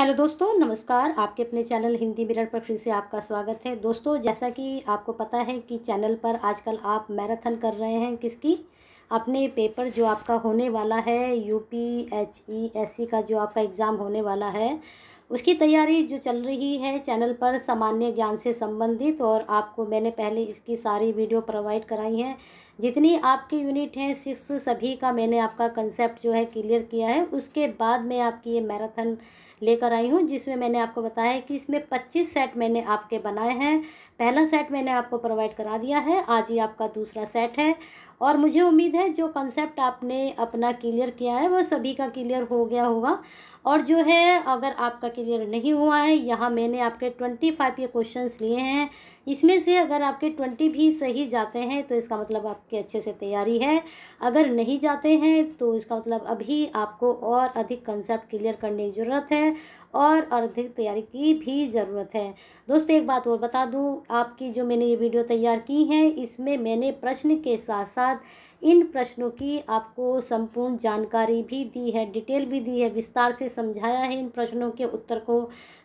Hello दोस्तों, नमस्कार। आपके अपने चैनल हिंदी मिरर पर फिर से आपका स्वागत है। दोस्तों, जैसा कि आपको पता है कि चैनल पर आजकल आप मैराथन कर रहे हैं किसकी, अपने पेपर जो आपका होने वाला है यूपीएचईएससी का जो आपका एग्ज़ाम होने वाला है, उसकी तैयारी जो चल रही है चैनल पर सामान्य ज्ञान से संबंधित। और आपको मैंने पहले इसकी सारी वीडियो प्रोवाइड कराई हैं। जितनी आपकी यूनिट हैं 6 सभी का मैंने आपका कंसेप्ट जो है क्लियर किया है। उसके बाद मैं आपकी ये मैराथन लेकर आई हूँ, जिसमें मैंने आपको बताया है कि इसमें 25 सेट मैंने आपके बनाए हैं। पहला सेट मैंने आपको प्रोवाइड करा दिया है, आज ही आपका दूसरा सेट है। और मुझे उम्मीद है जो कंसेप्ट आपने अपना क्लियर किया है वो सभी का क्लियर हो गया होगा। और जो है अगर आपका क्लियर नहीं हुआ है, यहाँ मैंने आपके 25 ये क्वेश्चंस लिए हैं। इसमें से अगर आपके 20 भी सही जाते हैं तो इसका मतलब आपकी अच्छे से तैयारी है। अगर नहीं जाते हैं तो इसका मतलब अभी आपको और अधिक कंसेप्ट क्लियर करने की ज़रूरत है और अधिक तैयारी की भी ज़रूरत है। दोस्तों, एक बात और बता दूं, आपकी जो मैंने ये वीडियो तैयार की है इसमें मैंने प्रश्न के साथ साथ इन प्रश्नों की आपको संपूर्ण जानकारी भी दी है, डिटेल भी दी है, विस्तार से समझाया है इन प्रश्नों के उत्तर को।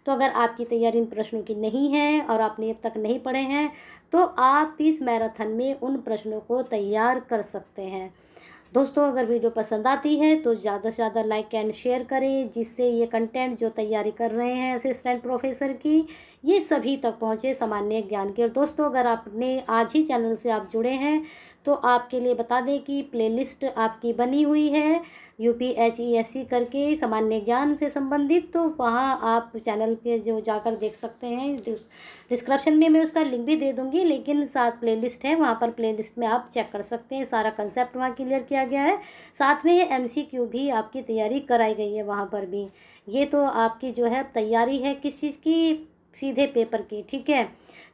तो अगर आपकी तैयारी इन प्रश्नों की नहीं है और आपने अब तक नहीं पढ़े हैं तो आप इस मैराथन में उन प्रश्नों को तैयार कर सकते हैं। दोस्तों, अगर वीडियो पसंद आती है तो ज़्यादा से ज़्यादा लाइक एंड शेयर करें, जिससे ये कंटेंट जो तैयारी कर रहे हैं असिस्टेंट प्रोफेसर की, ये सभी तक पहुँचे सामान्य ज्ञान के। और दोस्तों, अगर आपने आज ही चैनल से आप जुड़े हैं तो आपके लिए बता दें कि प्लेलिस्ट आपकी बनी हुई है यूपीएचईएससी करके सामान्य ज्ञान से संबंधित। तो वहाँ आप चैनल पे जो जाकर देख सकते हैं, डिस्क्रिप्शन में मैं उसका लिंक भी दे दूँगी, लेकिन साथ प्लेलिस्ट है, वहाँ पर प्लेलिस्ट में आप चेक कर सकते हैं। सारा कंसेप्ट वहाँ क्लियर किया गया है, साथ में ये एमसीक्यू भी आपकी तैयारी कराई गई है वहाँ पर भी। ये तो आपकी जो है तैयारी है किस चीज़ की, सीधे पेपर की। ठीक है,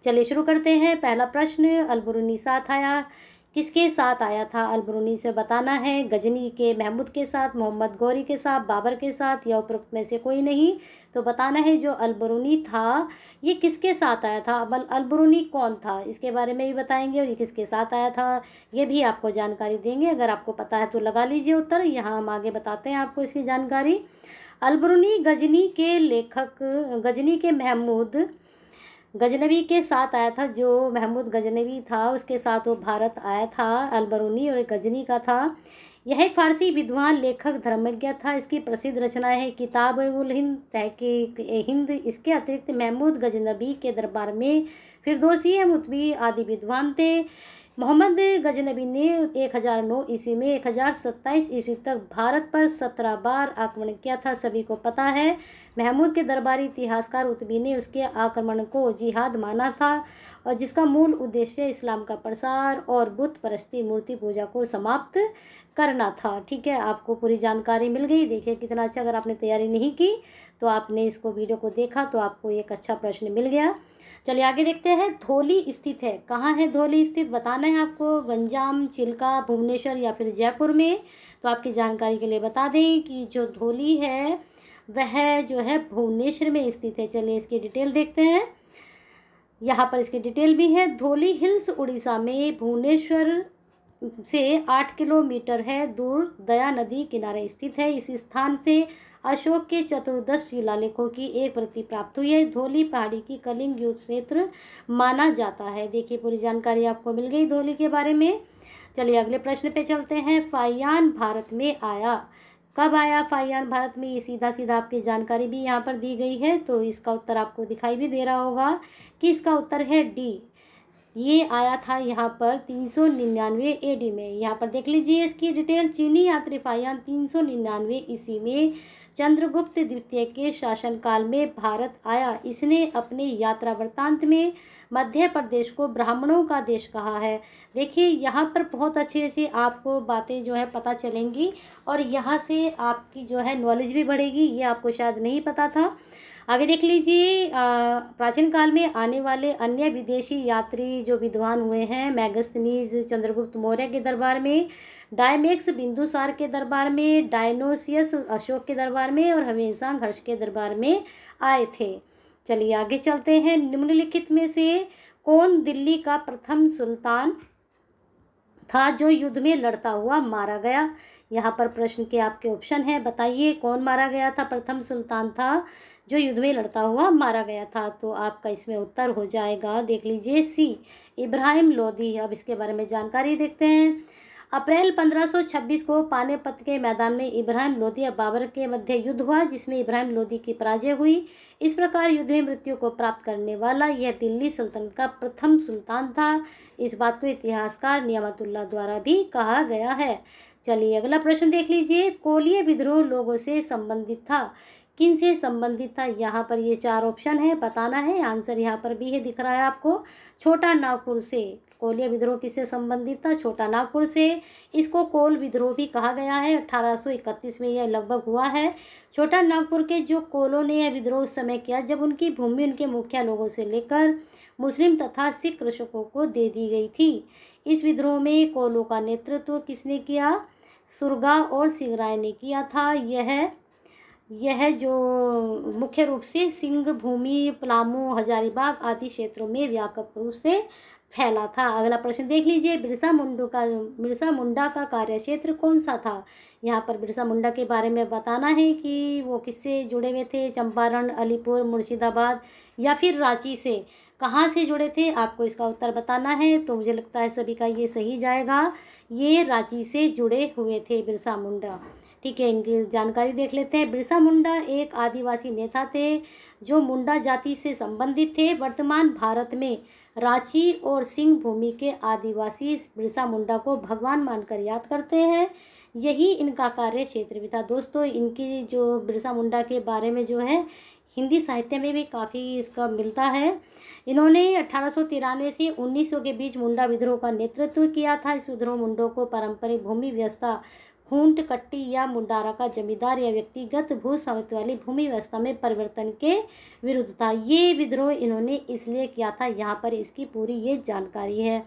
चलिए शुरू करते हैं। पहला प्रश्न, अलबरूनी साथ आया, किसके साथ आया था? अलबरूनी से बताना है गजनी के महमूद के साथ, मोहम्मद गौरी के साथ, बाबर के साथ, या उपरोक्त में से कोई नहीं। तो बताना है जो अलबरूनी था ये किसके साथ आया था। अब अलबरूनी कौन था इसके बारे में भी बताएंगे और ये किसके साथ आया था ये भी आपको जानकारी देंगे। अगर आपको पता है तो लगा लीजिए उत्तर, यहाँ हम आगे बताते हैं आपको इसकी जानकारी। अलबरूनी गजनी के लेखक, गजनी के महमूद गजनवी के साथ आया था। जो महमूद गजनवी था उसके साथ वो भारत आया था अलबरूनी, और एक गजनी का था। यह एक फारसी विद्वान लेखक धर्मज्ञ था। इसकी प्रसिद्ध रचना है किताब उल हिंद, तहकीक हिंद। इसके अतिरिक्त महमूद गजनवी के दरबार में फिरदौसी मुतबी आदि विद्वान थे। मोहम्मद गजनबी ने 1009 ईस्वी में 1027 ईस्वी तक भारत पर 17 बार आक्रमण किया था, सभी को पता है। महमूद के दरबारी इतिहासकार उतबी ने उसके आक्रमण को जिहाद माना था, और जिसका मूल उद्देश्य इस्लाम का प्रसार और बुत परस्ती, मूर्ति पूजा को समाप्त करना था। ठीक है, आपको पूरी जानकारी मिल गई। देखिए कितना अच्छा, अगर आपने तैयारी नहीं की तो आपने इसको वीडियो को देखा तो आपको एक अच्छा प्रश्न मिल गया। चलिए आगे देखते हैं। धौली स्थित है, कहाँ है धौली स्थित बताना है आपको, गंजाम, चिल्का, भुवनेश्वर या फिर जयपुर में। तो आपकी जानकारी के लिए बता दें कि जो धौली है वह जो है भुवनेश्वर में स्थित है। चलिए इसकी डिटेल देखते हैं, यहाँ पर इसकी डिटेल भी है। धौली हिल्स उड़ीसा में भुवनेश्वर से 8 किलोमीटर है दूर दया नदी किनारे स्थित है। इस स्थान से अशोक के चतुर्दश शिलालेखों की एक प्रति प्राप्त हुई है। धौली पहाड़ी की कलिंग युद्ध क्षेत्र माना जाता है। देखिए पूरी जानकारी आपको मिल गई धौली के बारे में। चलिए अगले प्रश्न पे चलते हैं। फाइयान भारत में आया, कब आया फाइयान भारत में? ये सीधा सीधा आपकी जानकारी भी यहाँ पर दी गई है, तो इसका उत्तर आपको दिखाई भी दे रहा होगा कि इसका उत्तर है डी। ये आया था यहाँ पर 399 एडी में। यहाँ पर देख लीजिए इसकी डिटेल। चीनी यात्री फाइयान 399 ईस्वी में चंद्रगुप्त द्वितीय के शासनकाल में भारत आया। इसने अपने यात्रा वृत्तांत में मध्य प्रदेश को ब्राह्मणों का देश कहा है। देखिए यहाँ पर बहुत अच्छी अच्छी आपको बातें जो है पता चलेंगी, और यहाँ से आपकी जो है नॉलेज भी बढ़ेगी। ये आपको शायद नहीं पता था। आगे देख लीजिए, प्राचीन काल में आने वाले अन्य विदेशी यात्री जो विद्वान हुए हैं, मैगस्थनीज चंद्रगुप्त मौर्य के दरबार में, डायमेक्स बिंदुसार के दरबार में, डायनोसियस अशोक के दरबार में, और हवेंसांग हर्ष के दरबार में आए थे। चलिए आगे चलते हैं। निम्नलिखित में से कौन दिल्ली का प्रथम सुल्तान था जो युद्ध में लड़ता हुआ मारा गया? यहाँ पर प्रश्न के आपके ऑप्शन है, बताइए कौन मारा गया था, प्रथम सुल्तान था जो युद्ध में लड़ता हुआ मारा गया था। तो आपका इसमें उत्तर हो जाएगा, देख लीजिए, सी, इब्राहिम लोदी। अब इसके बारे में जानकारी देखते हैं। अप्रैल 1526 को पानीपत के मैदान में इब्राहिम लोदी और बाबर के मध्य युद्ध हुआ, जिसमें इब्राहिम लोदी की पराजय हुई। इस प्रकार युद्ध में मृत्यु को प्राप्त करने वाला यह दिल्ली सल्तनत का प्रथम सुल्तान था। इस बात को इतिहासकार नियामतुल्लाह द्वारा भी कहा गया है। चलिए अगला प्रश्न देख लीजिए। कोलीय विद्रोह लोगों से संबंधित था, किन से संबंधित था? यहाँ पर ये 4 ऑप्शन है, बताना है। आंसर यहाँ पर भी है, दिख रहा है आपको, छोटा नागपुर से। कोलिया विद्रोह किससे संबंधित था? छोटा नागपुर से। इसको कोल विद्रोह भी कहा गया है। 1831 में यह लगभग हुआ है। छोटा नागपुर के जो कोलों ने यह विद्रोह उस समय किया जब उनकी भूमि उनके मुखिया लोगों से लेकर मुस्लिम तथा सिख कृषकों को दे दी गई थी। इस विद्रोह में कोलों का नेतृत्व किसने किया? सुरगा और सिंगराय ने किया था। यह जो मुख्य रूप से सिंह भूमि, पलामू, हजारीबाग आदि क्षेत्रों में व्यापक रूप से फैला था। अगला प्रश्न देख लीजिए। बिरसा मुंडा का कार्यक्षेत्र कौन सा था? यहाँ पर बिरसा मुंडा के बारे में बताना है कि वो किससे जुड़े हुए थे, चंपारण, अलीपुर, मुर्शिदाबाद या फिर रांची से। कहाँ से जुड़े थे, आपको इसका उत्तर बताना है। तो मुझे लगता है सभी का ये सही जाएगा, ये रांची से जुड़े हुए थे बिरसा मुंडा। ठीक है, इनकी जानकारी देख लेते हैं। बिरसा मुंडा एक आदिवासी नेता थे जो मुंडा जाति से संबंधित थे। वर्तमान भारत में रांची और सिंह भूमि के आदिवासी बिरसा मुंडा को भगवान मानकर याद करते हैं। यही इनका कार्य क्षेत्र भी था। दोस्तों, इनकी जो बिरसा मुंडा के बारे में जो है हिंदी साहित्य में भी काफ़ी इसका मिलता है। इन्होंने 1893 से 1900 के बीच मुंडा विद्रोह का नेतृत्व किया था। इस विद्रोह मुंडों को पारंपरिक भूमि व्यवस्था, खूंट, कट्टी या मुंडारा का जमींदार या व्यक्तिगत भू स्वामित्व वाली भूमि व्यवस्था में परिवर्तन के विरुद्ध था। ये विद्रोह इन्होंने इसलिए किया था, यहाँ पर इसकी पूरी ये जानकारी है।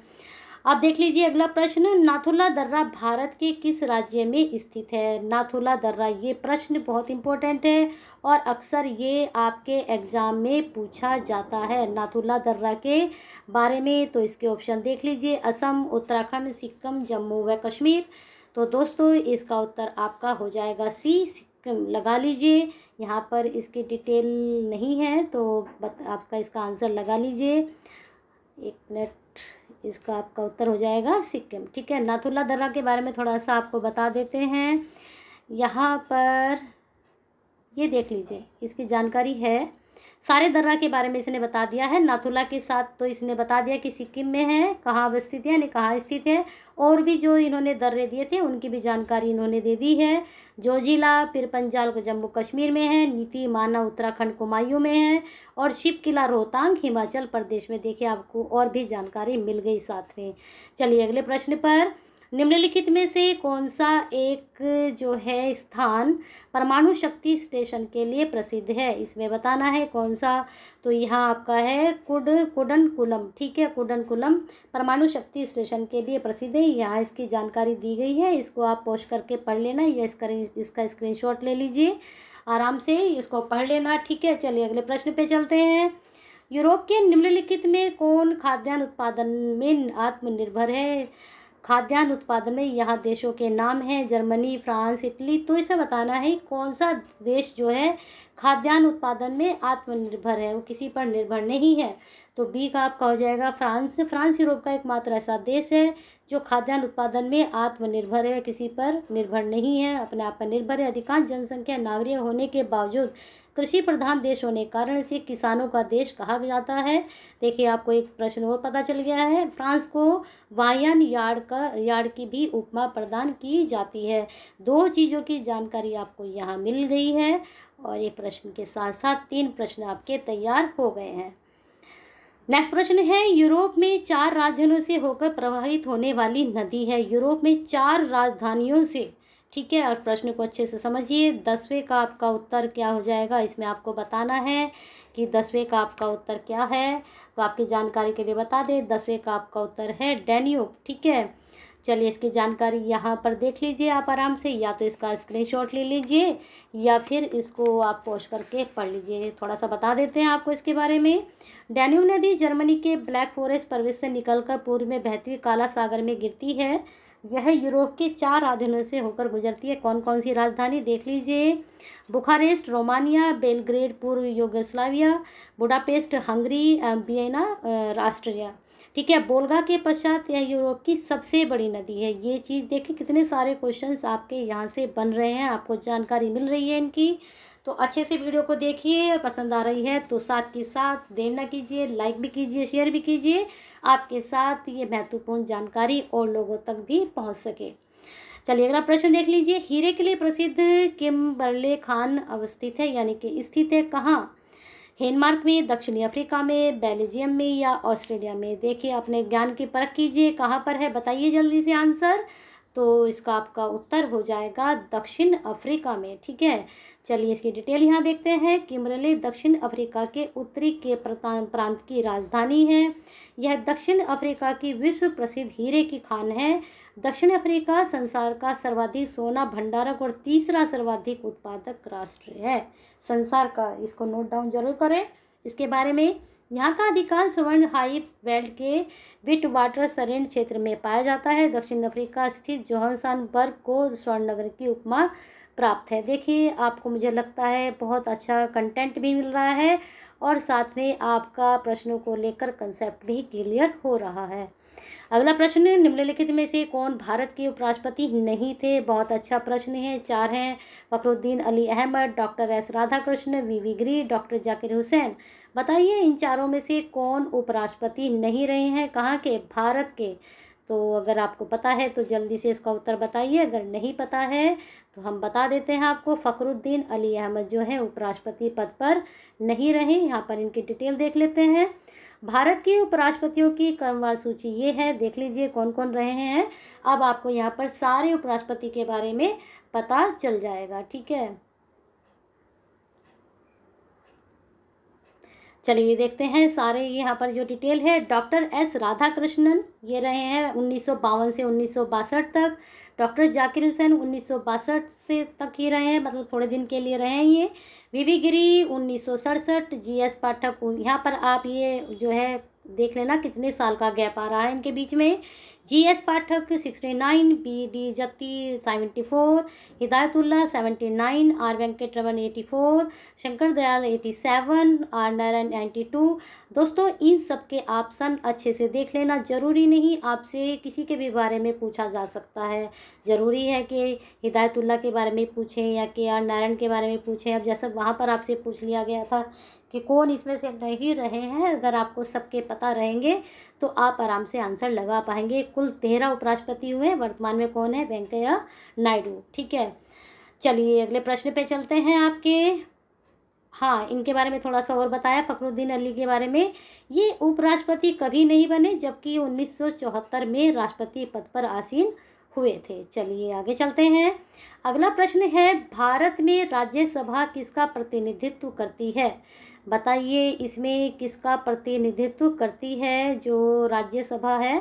अब देख लीजिए अगला प्रश्न। नाथुला दर्रा भारत के किस राज्य में स्थित है? नाथुला दर्रा, ये प्रश्न बहुत इंपॉर्टेंट है और अक्सर ये आपके एग्जाम में पूछा जाता है नाथुला दर्रा के बारे में। तो इसके ऑप्शन देख लीजिए, असम, उत्तराखंड, सिक्किम, जम्मू व कश्मीर। तो दोस्तों इसका उत्तर आपका हो जाएगा सी, सिक्किम लगा लीजिए। यहाँ पर इसकी डिटेल नहीं है तो आपका इसका आंसर लगा लीजिए। एक मिनट, इसका आपका उत्तर हो जाएगा सिक्किम। ठीक है, नाथुला दर्रा के बारे में थोड़ा सा आपको बता देते हैं। यहाँ पर ये देख लीजिए, इसकी जानकारी है। सारे दर्रा के बारे में इसने बता दिया है। नाथुला के साथ तो इसने बता दिया कि सिक्किम में है, कहाँ स्थित है, यानी कहाँ स्थित है। और भी जो इन्होंने दर्रे दिए थे उनकी भी जानकारी इन्होंने दे दी है। जोजिला पिरपंजाल को जम्मू कश्मीर में है, नीति माना उत्तराखंड कुमायूं में है और शिव किला रोहतांग हिमाचल प्रदेश में। देखिए आपको और भी जानकारी मिल गई साथ में। चलिए अगले प्रश्न पर। निम्नलिखित में से कौन सा एक जो है स्थान परमाणु शक्ति स्टेशन के लिए प्रसिद्ध है? इसमें बताना है कौन सा। तो यहाँ आपका है कुडनकुलम। ठीक है, कुडनकुलम परमाणु शक्ति स्टेशन के लिए प्रसिद्ध है। यहाँ इसकी जानकारी दी गई है, इसको आप पॉज करके पढ़ लेना या इसका स्क्रीनशॉट ले लीजिए, आराम से इसको पढ़ लेना। ठीक है, चलिए अगले प्रश्न पे चलते हैं। यूरोप के निम्नलिखित में कौन खाद्यान्न उत्पादन में आत्मनिर्भर है? खाद्यान्न उत्पादन में यहाँ देशों के नाम हैं, जर्मनी, फ्रांस, इटली। तो इसे बताना है कौन सा देश जो है खाद्यान्न उत्पादन में आत्मनिर्भर है, वो किसी पर निर्भर नहीं है। तो बी का आपका हो जाएगा फ्रांस। फ्रांस यूरोप का एकमात्र ऐसा देश है जो खाद्यान्न उत्पादन में आत्मनिर्भर है, किसी पर निर्भर नहीं है, अपने आप पर निर्भर है। अधिकांश जनसंख्या नागरिक होने के बावजूद कृषि प्रधान देश होने के कारण इसे किसानों का देश कहा जाता है। देखिए आपको एक प्रश्न और पता चल गया है। फ्रांस को वायन यार्ड की भी उपमा प्रदान की जाती है। 2 चीज़ों की जानकारी आपको यहाँ मिल गई है और ये प्रश्न के साथ साथ 3 प्रश्न आपके तैयार हो गए हैं। नेक्स्ट प्रश्न है, यूरोप में 4 राजधानियों से होकर प्रवाहित होने वाली नदी है। यूरोप में 4 राजधानियों से। ठीक है, और प्रश्न को अच्छे से समझिए। 10वें का आपका उत्तर क्या हो जाएगा, इसमें आपको बताना है कि 10वें का आपका उत्तर क्या है। तो आपकी जानकारी के लिए बता दें, 10वें का आपका उत्तर है डैन्यूब। ठीक है, चलिए इसकी जानकारी यहाँ पर देख लीजिए आप आराम से, या तो इसका स्क्रीनशॉट ले लीजिए या फिर इसको आप पॉज करके पढ़ लीजिए। थोड़ा सा बता देते हैं आपको इसके बारे में। डैन्यूब नदी जर्मनी के ब्लैक फॉरेस्ट प्रदेश से निकलकर पूर्व में बहती हुई काला सागर में गिरती है। यह यूरोप के 4 राजधानियों से होकर गुजरती है। कौन कौन सी राजधानी देख लीजिए, बुखारेस्ट रोमानिया, बेलग्रेड पूर्व Yugoslavia, Budapest Hungary, Vienna Austria. ठीक है, वोल्गा के पश्चात यह यूरोप की सबसे बड़ी नदी है। ये चीज़ देखिए, कितने सारे क्वेश्चंस आपके यहाँ से बन रहे हैं, आपको जानकारी मिल रही है इनकी। तो अच्छे से वीडियो को देखिए, और पसंद आ रही है तो साथ के साथ देर न कीजिए, लाइक भी कीजिए, शेयर भी कीजिए, आपके साथ ये महत्वपूर्ण जानकारी और लोगों तक भी पहुंच सके। चलिए अगला प्रश्न देख लीजिए, हीरे के लिए प्रसिद्ध किम्बरले खान अवस्थित है, यानी कि स्थित है कहाँ? डेनमार्क में, दक्षिणी अफ्रीका में, बेल्जियम में या ऑस्ट्रेलिया में? देखिए, अपने ज्ञान की परख कीजिए, कहाँ पर है बताइए जल्दी से आंसर। तो इसका आपका उत्तर हो जाएगा दक्षिण अफ्रीका में। ठीक है, चलिए इसकी डिटेल यहाँ देखते हैं। किम्बरले दक्षिण अफ्रीका के उत्तरी के प्रांत की राजधानी है। यह दक्षिण अफ्रीका की विश्व प्रसिद्ध हीरे की खान है। दक्षिण अफ्रीका संसार का सर्वाधिक सोना भंडारक और तीसरा सर्वाधिक उत्पादक राष्ट्र है संसार का। इसको नोट डाउन जरूर करें इसके बारे में। यहाँ का अधिकांश स्वर्ण हाई वेल्ड के विट वाटर सरेंड क्षेत्र में पाया जाता है। दक्षिण अफ्रीका स्थित जोहान्सबर्ग को स्वर्ण नगर की उपमा प्राप्त है। देखिए, आपको मुझे लगता है बहुत अच्छा कंटेंट भी मिल रहा है और साथ में आपका प्रश्नों को लेकर कंसेप्ट भी क्लियर हो रहा है। अगला प्रश्न, निम्नलिखित में से कौन भारत के उपराष्ट्रपति नहीं थे? बहुत अच्छा प्रश्न है। 4 हैं, फखरुद्दीन अली अहमद, डॉक्टर एस राधाकृष्ण, वीवी गिरी, डॉक्टर जाकिर हुसैन। बताइए इन चारों में से कौन उपराष्ट्रपति नहीं रहे हैं, कहाँ के? भारत के। तो अगर आपको पता है तो जल्दी से इसका उत्तर बताइए, अगर नहीं पता है तो हम बता देते हैं आपको। फखरुद्दीन अली अहमद जो है उपराष्ट्रपति पद पर नहीं रहे। यहाँ पर इनकी डिटेल देख लेते हैं। भारत के उपराष्ट्रपतियों की क्रमवार सूची ये है, देख लीजिए कौन कौन रहे हैं। अब आपको यहाँ पर सारे उपराष्ट्रपति के बारे में पता चल जाएगा। ठीक है, चलिए देखते हैं सारे यहाँ पर जो डिटेल है। डॉक्टर एस राधाकृष्णन ये रहे हैं 1952 से 1962 तक। डॉक्टर जाकिर हुसैन 1962 से तक ही रहे हैं, मतलब थोड़े दिन के लिए रहे हैं ये। वीवी गिरी 1967। जीएस पाठक, यहाँ पर आप ये जो है देख लेना कितने साल का गैप आ रहा है इनके बीच में। GS Pathak 69, B D Jatti 74, Hidayatullah 79, R Venkataraman 84, Shankar Dayal 87, R Narayanan 92। दोस्तों इन सब के ऑप्शन अच्छे से देख लेना। ज़रूरी नहीं आपसे किसी के भी बारे में पूछा जा सकता है, ज़रूरी है कि हिदायतुल्ला के बारे में पूछें या के आर नारायण के बारे में पूछें। अब जैसा वहाँ पर आपसे पूछ लिया गया था कि कौन इसमें से नहीं रहे हैं, अगर आपको सबके पता रहेंगे तो आप आराम से आंसर लगा पाएंगे। कुल 13 उपराष्ट्रपति हुए, वर्तमान में कौन है? वेंकैया नायडू। ठीक है, चलिए अगले प्रश्न पे चलते हैं आपके। हाँ, इनके बारे में थोड़ा सा और बताया फखरुद्दीन अली के बारे में। ये उपराष्ट्रपति कभी नहीं बने, जबकि 1974 में राष्ट्रपति पद पर आसीन हुए थे। चलिए आगे चलते हैं। अगला प्रश्न है, भारत में राज्यसभा किसका प्रतिनिधित्व करती है? बताइए इसमें किसका प्रतिनिधित्व करती है जो राज्यसभा है?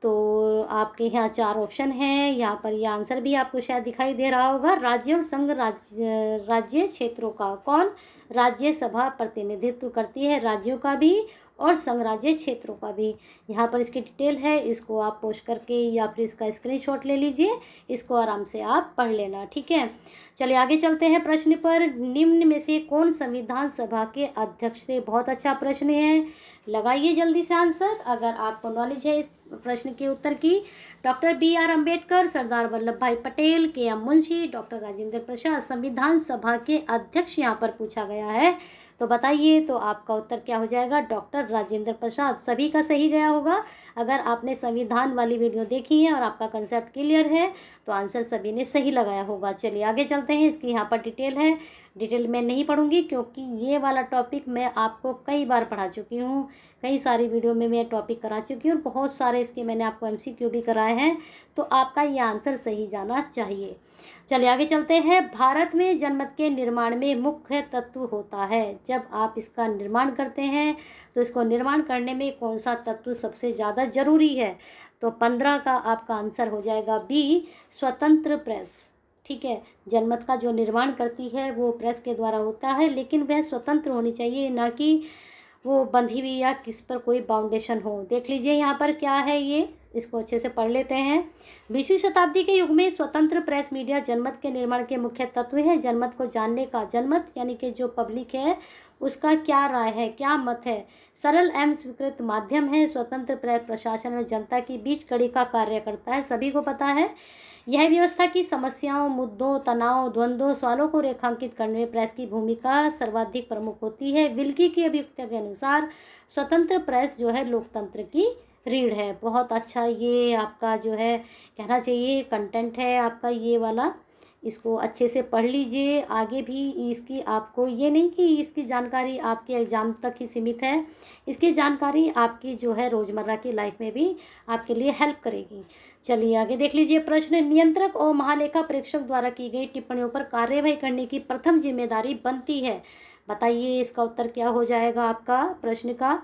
तो आपके यहाँ 4 ऑप्शन हैं। यहाँ पर ये आंसर भी आपको शायद दिखाई दे रहा होगा। राज्य और संघ राज्य क्षेत्रों का कौन राज्यसभा प्रतिनिधित्व करती है? राज्यों का भी और संघ राज्य क्षेत्रों का भी। यहाँ पर इसकी डिटेल है, इसको आप पोस्ट करके या फिर इसका स्क्रीनशॉट ले लीजिए, इसको आराम से आप पढ़ लेना। ठीक है, चलिए आगे चलते हैं प्रश्न पर। निम्न में से कौन संविधान सभा के अध्यक्ष थे? बहुत अच्छा प्रश्न है, लगाइए जल्दी से आंसर अगर आपको नॉलेज है इस प्रश्न के उत्तर की। डॉक्टर BR अम्बेडकर, सरदार वल्लभ भाई पटेल, KM मुंशी, डॉक्टर राजेंद्र प्रसाद संविधान सभा के अध्यक्ष यहाँ पर पूछा गया है। तो बताइए तो आपका उत्तर क्या हो जाएगा? डॉक्टर राजेंद्र प्रसाद। सभी का सही गया होगा। अगर आपने संविधान वाली वीडियो देखी है और आपका कंसेप्ट क्लियर है तो आंसर सभी ने सही लगाया होगा। चलिए आगे चलते हैं। इसकी यहाँ पर डिटेल है, डिटेल में नहीं पढ़ूंगी क्योंकि ये वाला टॉपिक मैं आपको कई बार पढ़ा चुकी हूँ, कई सारी वीडियो में मैं टॉपिक करा चुकी हूँ और बहुत सारे इसके मैंने आपको MCQ भी कराए हैं। तो आपका ये आंसर सही जाना चाहिए। चलिए आगे चलते हैं। भारत में जनमत के निर्माण में मुख्य तत्व होता है। जब आप इसका निर्माण करते हैं तो इसको निर्माण करने में कौन सा तत्व सबसे ज़्यादा ज़रूरी है? तो 15 का आपका आंसर हो जाएगा B, स्वतंत्र प्रेस। ठीक है, जनमत का जो निर्माण करती है वो प्रेस के द्वारा होता है, लेकिन वह स्वतंत्र होनी चाहिए, ना कि वो बंधी हुई या किस पर कोई बाउंडेशन हो। देख लीजिए यहाँ पर क्या है, ये इसको अच्छे से पढ़ लेते हैं। 20वीं शताब्दी के युग में स्वतंत्र प्रेस मीडिया जनमत के निर्माण के मुख्य तत्व है। जनमत को जानने का, जनमत यानी कि जो पब्लिक है उसका क्या राय है, क्या मत है, सरल एवं स्वीकृत माध्यम है। स्वतंत्र प्रेस प्रशासन में जनता की बीच कड़ी का कार्य करता है, सभी को पता है। यह व्यवस्था की समस्याओं, मुद्दों, तनाव, द्वंद्वों, सवालों को रेखांकित करने में प्रेस की भूमिका सर्वाधिक प्रमुख होती है। विल्की की अभियुक्ति के अनुसार स्वतंत्र प्रेस जो है लोकतंत्र की रीढ़ है। बहुत अच्छा ये आपका जो है कहना चाहिए कंटेंट है आपका ये वाला, इसको अच्छे से पढ़ लीजिए। आगे भी इसकी आपको ये नहीं कि इसकी जानकारी आपके एग्ज़ाम तक ही सीमित है, इसकी जानकारी आपकी जो है रोज़मर्रा की लाइफ में भी आपके लिए हेल्प करेगी। चलिए आगे देख लीजिए प्रश्न। नियंत्रक और महालेखा परीक्षक द्वारा की गई टिप्पणियों पर कार्यवाही करने की प्रथम जिम्मेदारी बनती है। बताइए इसका उत्तर क्या हो जाएगा आपका प्रश्न का।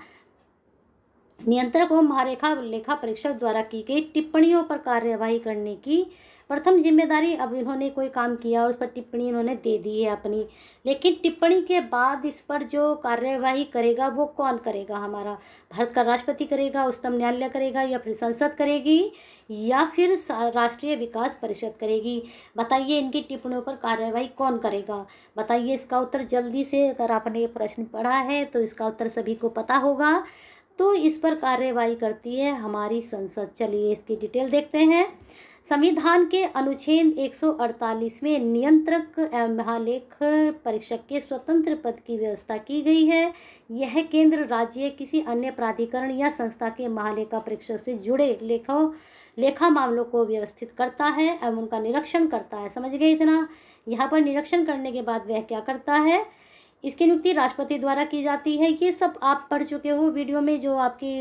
नियंत्रक और महालेखा परीक्षक द्वारा की गई टिप्पणियों पर कार्यवाही करने की प्रथम जिम्मेदारी, अब इन्होंने कोई काम किया और उस पर टिप्पणी इन्होंने दे दी है अपनी, लेकिन टिप्पणी के बाद इस पर जो कार्यवाही करेगा वो कौन करेगा, हमारा भारत का राष्ट्रपति करेगा, उच्चतम न्यायालय करेगा, या फिर संसद करेगी, या फिर राष्ट्रीय विकास परिषद करेगी। बताइए इनकी टिप्पणियों पर कार्यवाही कौन करेगा। बताइए इसका उत्तर जल्दी से। अगर आपने ये प्रश्न पढ़ा है तो इसका उत्तर सभी को पता होगा। तो इस पर कार्यवाही करती है हमारी संसद। चलिए इसकी डिटेल देखते हैं। संविधान के अनुच्छेद 148 में नियंत्रक एवं महालेख परीक्षक के स्वतंत्र पद की व्यवस्था की गई है। यह केंद्र, राज्य, किसी अन्य प्राधिकरण या संस्था के महालेखा परीक्षक से जुड़े लेखा मामलों को व्यवस्थित करता है एवं उनका निरीक्षण करता है। समझ गए इतना। यहाँ पर निरीक्षण करने के बाद वह क्या करता है, इसकी नियुक्ति राष्ट्रपति द्वारा की जाती है। ये सब आप पढ़ चुके हो वीडियो में जो आपकी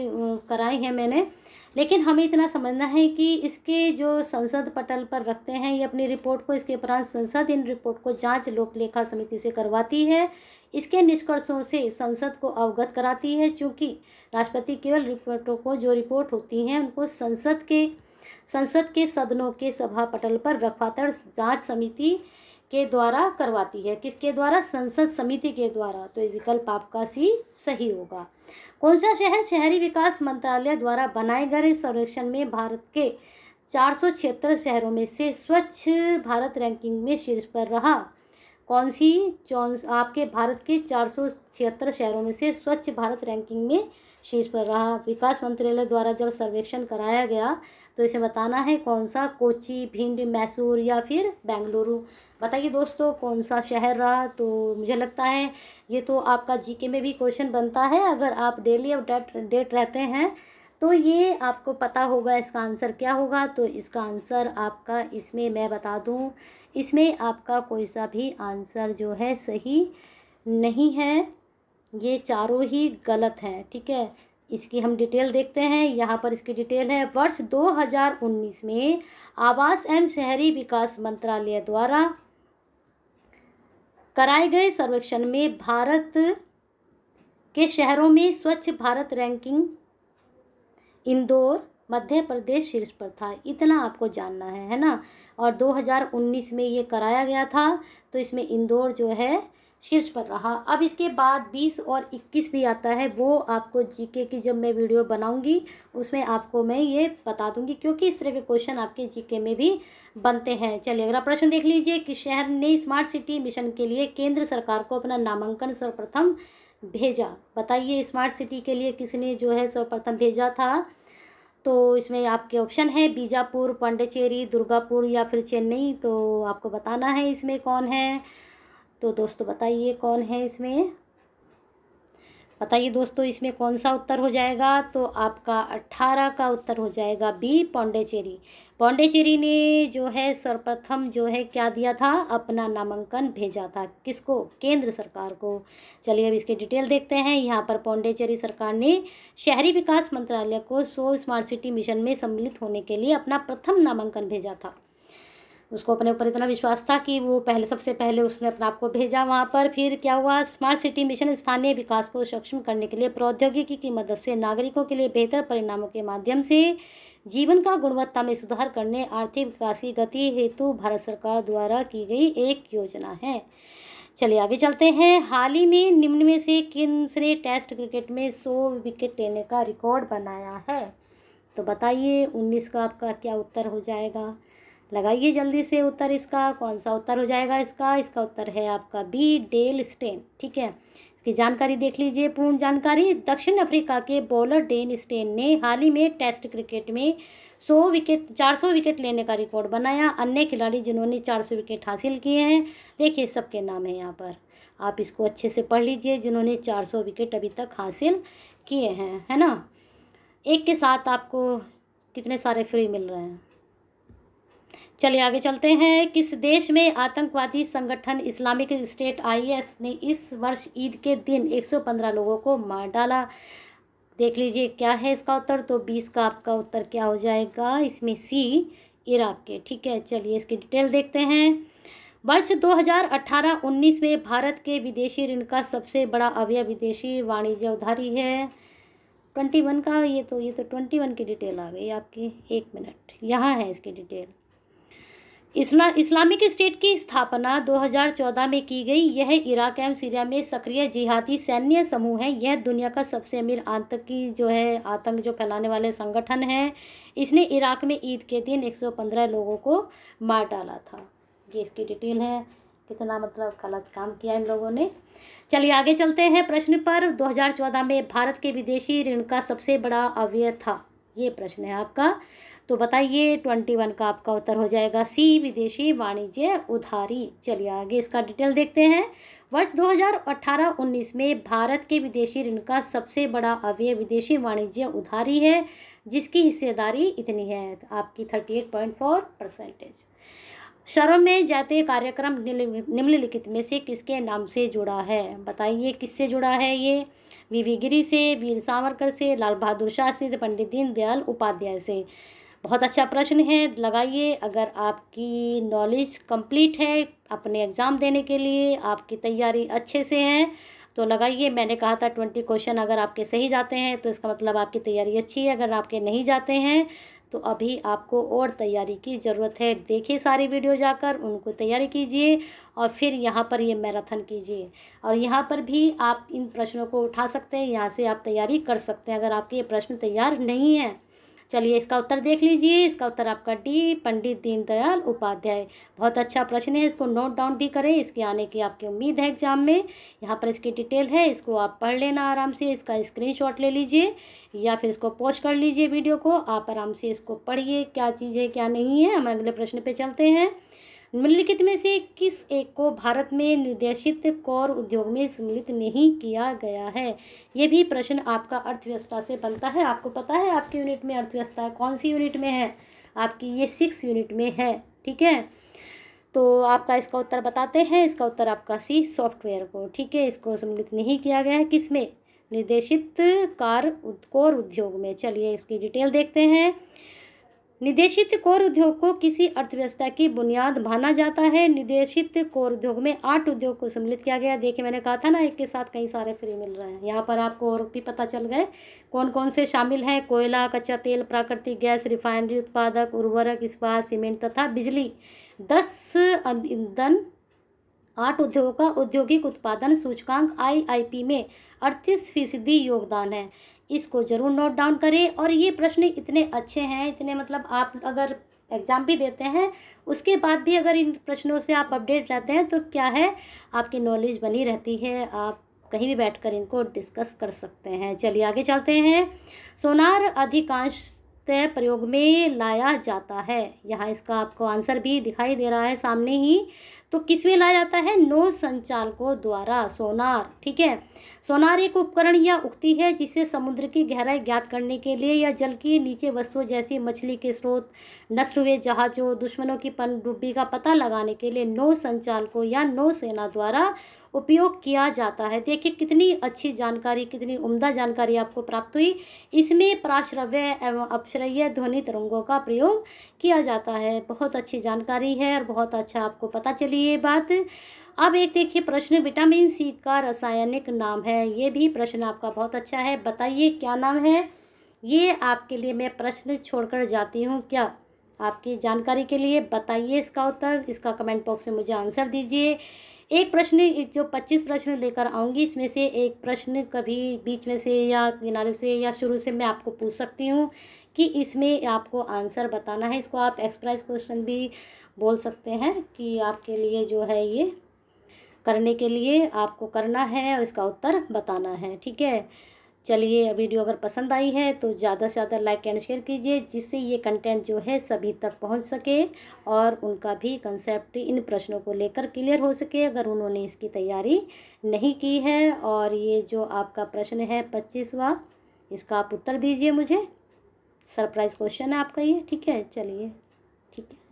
कराई है मैंने, लेकिन हमें इतना समझना है कि इसके जो संसद पटल पर रखते हैं ये अपनी रिपोर्ट को, इसके उपरांत संसद इन रिपोर्ट को जांच लोक लेखा समिति से करवाती है। इसके निष्कर्षों से संसद को अवगत कराती है। चूँकि राष्ट्रपति केवल रिपोर्टों को, जो रिपोर्ट होती हैं उनको संसद के सदनों के सभा पटल पर रखवाता है, जाँच समिति के द्वारा करवाती है। किसके द्वारा, संसद समिति के द्वारा। तो ये विकल्प आपका सी सही होगा। कौन सा शहर शहरी विकास मंत्रालय द्वारा बनाए गए सर्वेक्षण में भारत के 476 शहरों में से स्वच्छ भारत रैंकिंग में शीर्ष पर रहा। कौन सी आपके भारत के 476 शहरों में से स्वच्छ भारत रैंकिंग में शीर्ष पर रहा। विकास मंत्रालय द्वारा जब सर्वेक्षण कराया गया तो इसे बताना है कौन सा, कोची, भिंड, मैसूर या फिर बेंगलुरु। बताइए दोस्तों कौन सा शहर रहा। तो मुझे लगता है ये तो आपका जीके में भी क्वेश्चन बनता है। अगर आप डेली अपडेट रहते हैं तो ये आपको पता होगा इसका आंसर क्या होगा। तो इसका आंसर आपका, इसमें मैं बता दूं, इसमें आपका कोई सा भी आंसर जो है सही नहीं है, ये चारों ही गलत हैं। ठीक है, इसकी हम डिटेल देखते हैं। यहाँ पर इसकी डिटेल है। वर्ष 2019 में आवास एवं शहरी विकास मंत्रालय द्वारा कराए गए सर्वेक्षण में भारत के शहरों में स्वच्छ भारत रैंकिंग इंदौर मध्य प्रदेश शीर्ष पर था। इतना आपको जानना है ना। और 2019 में ये कराया गया था तो इसमें इंदौर जो है शीर्ष पर रहा। अब इसके बाद 20 और 21 भी आता है, वो आपको जीके की जब मैं वीडियो बनाऊंगी उसमें आपको मैं ये बता दूंगी, क्योंकि इस तरह के क्वेश्चन आपके जीके में भी बनते हैं। चलिए अगला प्रश्न देख लीजिए। किस शहर ने स्मार्ट सिटी मिशन के लिए केंद्र सरकार को अपना नामांकन सर्वप्रथम भेजा। बताइए स्मार्ट सिटी के लिए किसने जो है सर्वप्रथम भेजा था। तो इसमें आपके ऑप्शन है बीजापुर, पांडिचेरी, दुर्गापुर या फिर चेन्नई। तो आपको बताना है इसमें कौन है। तो दोस्तों बताइए कौन है इसमें, बताइए दोस्तों इसमें कौन सा उत्तर हो जाएगा। तो आपका 18 का उत्तर हो जाएगा बी, पांडिचेरी। पांडिचेरी ने जो है सर्वप्रथम जो है क्या दिया था, अपना नामांकन भेजा था। किसको, केंद्र सरकार को। चलिए अब इसकी डिटेल देखते हैं। यहाँ पर पांडिचेरी सरकार ने शहरी विकास मंत्रालय को 100 स्मार्ट सिटी मिशन में सम्मिलित होने के लिए अपना प्रथम नामांकन भेजा था। उसको अपने ऊपर इतना विश्वास था कि वो सबसे पहले उसने अपने आप को भेजा वहाँ पर। फिर क्या हुआ, स्मार्ट सिटी मिशन स्थानीय विकास को सक्षम करने के लिए प्रौद्योगिकी की मदद से नागरिकों के लिए बेहतर परिणामों के माध्यम से जीवन का गुणवत्ता में सुधार करने, आर्थिक विकास की गति हेतु भारत सरकार द्वारा की गई एक योजना है। चलिए आगे चलते हैं। हाल ही में निम्न में से किसने टेस्ट क्रिकेट में 100 विकेट लेने का रिकॉर्ड बनाया है। तो बताइए 19 का आपका क्या उत्तर हो जाएगा? लगाइए जल्दी से उत्तर इसका, कौन सा उत्तर हो जाएगा इसका? इसका उत्तर है आपका बी, डेल स्टेन। ठीक है, इसकी जानकारी देख लीजिए, पूर्ण जानकारी। दक्षिण अफ्रीका के बॉलर डेन स्टेन ने हाल ही में टेस्ट क्रिकेट में 400 विकेट लेने का रिकॉर्ड बनाया। अन्य खिलाड़ी जिन्होंने 400 विकेट हासिल किए हैं, देखिए सबके नाम है यहाँ पर, आप इसको अच्छे से पढ़ लीजिए, जिन्होंने 400 विकेट अभी तक हासिल किए हैं, है ना। एक के साथ आपको कितने सारे फ्री मिल रहे हैं। चलिए आगे चलते हैं। किस देश में आतंकवादी संगठन इस्लामिक स्टेट IS ने इस वर्ष ईद के दिन 115 लोगों को मार डाला? देख लीजिए क्या है इसका उत्तर। तो 20 का आपका उत्तर क्या हो जाएगा? इसमें सी, इराक के। ठीक है, चलिए इसकी डिटेल देखते हैं। वर्ष 2018-19 में भारत के विदेशी ऋण का सबसे बड़ा अवयव विदेशी वाणिज्य उधारी है। 21 का ये तो 21 की डिटेल आ गई आपकी। 1 मिनट, यहाँ है इसकी डिटेल। इस्लामिक स्टेट की स्थापना 2014 में की गई। यह इराक एवं सीरिया में सक्रिय जिहादी सैन्य समूह है। यह दुनिया का सबसे अमीर आतंक जो फैलाने वाले संगठन है। इसने इराक में ईद के दिन 115 लोगों को मार डाला था। ये इसकी डिटेल है। कितना मतलब गलत काम किया इन लोगों ने। चलिए आगे चलते हैं प्रश्न पर। 2014 में भारत के विदेशी ऋण का सबसे बड़ा अवयव था, ये प्रश्न है आपका। तो बताइए 21 का आपका उत्तर हो जाएगा सी, विदेशी वाणिज्य उधारी। चलिए आगे इसका डिटेल देखते हैं। वर्ष 2018-19 में भारत के विदेशी ऋण का सबसे बड़ा अवयव विदेशी वाणिज्य उधारी है, जिसकी हिस्सेदारी इतनी है आपकी 38.4%। शर्म में जाते कार्यक्रम निम्नलिखित में से किसके नाम से जुड़ा है? बताइए किससे जुड़ा है ये? वीवी गिरी से, वीर सावरकर से, लाल बहादुर शास्त्री, पंडित दीनदयाल उपाध्याय से। बहुत अच्छा प्रश्न है, लगाइए। अगर आपकी नॉलेज कंप्लीट है अपने एग्ज़ाम देने के लिए, आपकी तैयारी अच्छे से है, तो लगाइए। मैंने कहा था 20 क्वेश्चन अगर आपके सही जाते हैं तो इसका मतलब आपकी तैयारी अच्छी है। अगर आपके नहीं जाते हैं तो अभी आपको और तैयारी की ज़रूरत है। देखिए सारी वीडियो जाकर, उनको तैयारी कीजिए और फिर यहाँ पर ये मैराथन कीजिए। और यहाँ पर भी आप इन प्रश्नों को उठा सकते हैं, यहाँ से आप तैयारी कर सकते हैं अगर आपके ये प्रश्न तैयार नहीं हैं। चलिए इसका उत्तर देख लीजिए। इसका उत्तर आपका डी, पंडित दीनदयाल उपाध्याय। बहुत अच्छा प्रश्न है, इसको नोट डाउन भी करें, इसके आने की आपकी उम्मीद है एग्जाम में। यहाँ पर इसकी डिटेल है, इसको आप पढ़ लेना आराम से। इसका स्क्रीनशॉट ले लीजिए या फिर इसको पॉज कर लीजिए वीडियो को। आप आराम से इसको पढ़िए, क्या चीज़ है क्या नहीं है। हम अगले प्रश्न पे चलते हैं। निम्नलिखित में से किस एक को भारत में निर्देशित कोर उद्योग में सम्मिलित नहीं किया गया है? ये भी प्रश्न आपका अर्थव्यवस्था से बनता है। आपको पता है आपकी यूनिट में अर्थव्यवस्था कौन सी यूनिट में है? आपकी ये 6 यूनिट में है। ठीक है, तो आपका इसका उत्तर बताते हैं। इसका उत्तर आपका सी, सॉफ्टवेयर को। ठीक है, इसको सम्मिलित नहीं किया गया है किसमें? निर्देशित कोर उद्योग में। चलिए इसकी डिटेल देखते हैं। निदेशित कोर उद्योग को किसी अर्थव्यवस्था की बुनियाद माना जाता है। निदेशित कोर उद्योग में 8 उद्योग को सम्मिलित किया गया। देखिए मैंने कहा था ना, एक के साथ कई सारे फ्री मिल रहे हैं। यहाँ पर आपको और भी पता चल गए कौन कौन से शामिल हैं। कोयला, कच्चा तेल, प्राकृतिक गैस, रिफाइनरी उत्पादक, उर्वरक, इस्पात, सीमेंट तथा बिजली। 10 ईंधन। 8 उद्योगों का औद्योगिक उत्पादन सूचकांक IIP में 38% योगदान है। इसको जरूर नोट डाउन करें। और ये प्रश्न इतने अच्छे हैं, इतने मतलब आप अगर एग्ज़ाम भी देते हैं उसके बाद भी अगर इन प्रश्नों से आप अपडेट रहते हैं तो क्या है, आपकी नॉलेज बनी रहती है। आप कहीं भी बैठकर इनको डिस्कस कर सकते हैं। चलिए आगे चलते हैं। सोनार अधिकांशतः प्रयोग में लाया जाता है। यहाँ इसका आपको आंसर भी दिखाई दे रहा है सामने ही। तो किस में लाया जाता है? नौ संचालकों द्वारा सोनार। ठीक है, सोनार एक उपकरण या उक्ति है जिससे समुद्र की गहराई ज्ञात करने के लिए या जल की नीचे वस्तुओं जैसी मछली के स्रोत, नष्ट हुए जहाजों, दुश्मनों की पनडुब्बी का पता लगाने के लिए नौ संचालकों या नौसेना द्वारा उपयोग किया जाता है। देखिए कितनी अच्छी जानकारी, कितनी उम्दा जानकारी आपको प्राप्त हुई। इसमें प्राश्रव्य एवं अपश्रव्य ध्वनि तरंगों का प्रयोग किया जाता है। बहुत अच्छी जानकारी है और बहुत अच्छा आपको पता चली ये बात। अब एक देखिए प्रश्न, विटामिन सी का रासायनिक नाम है। ये भी प्रश्न आपका बहुत अच्छा है। बताइए क्या नाम है? ये आपके लिए मैं प्रश्न छोड़कर जाती हूँ क्या, आपकी जानकारी के लिए। बताइए इसका उत्तर, इसका कमेंट बॉक्स में मुझे आंसर दीजिए। एक प्रश्न, जो 25 प्रश्न लेकर आऊँगी इसमें से एक प्रश्न कभी बीच में से या किनारे से या शुरू से मैं आपको पूछ सकती हूँ कि इसमें आपको आंसर बताना है। इसको आप एक्सप्रेस क्वेश्चन भी बोल सकते हैं कि आपके लिए जो है ये करने के लिए आपको करना है और इसका उत्तर बताना है। ठीक है, चलिए वीडियो अगर पसंद आई है तो ज़्यादा से ज़्यादा लाइक एंड शेयर कीजिए, जिससे ये कंटेंट जो है सभी तक पहुंच सके और उनका भी कंसेप्ट इन प्रश्नों को लेकर क्लियर हो सके, अगर उन्होंने इसकी तैयारी नहीं की है। और ये जो आपका प्रश्न है 25वां, इसका आप उत्तर दीजिए मुझे। सरप्राइज़ क्वेश्चन है आपका ये। ठीक है, चलिए ठीक है।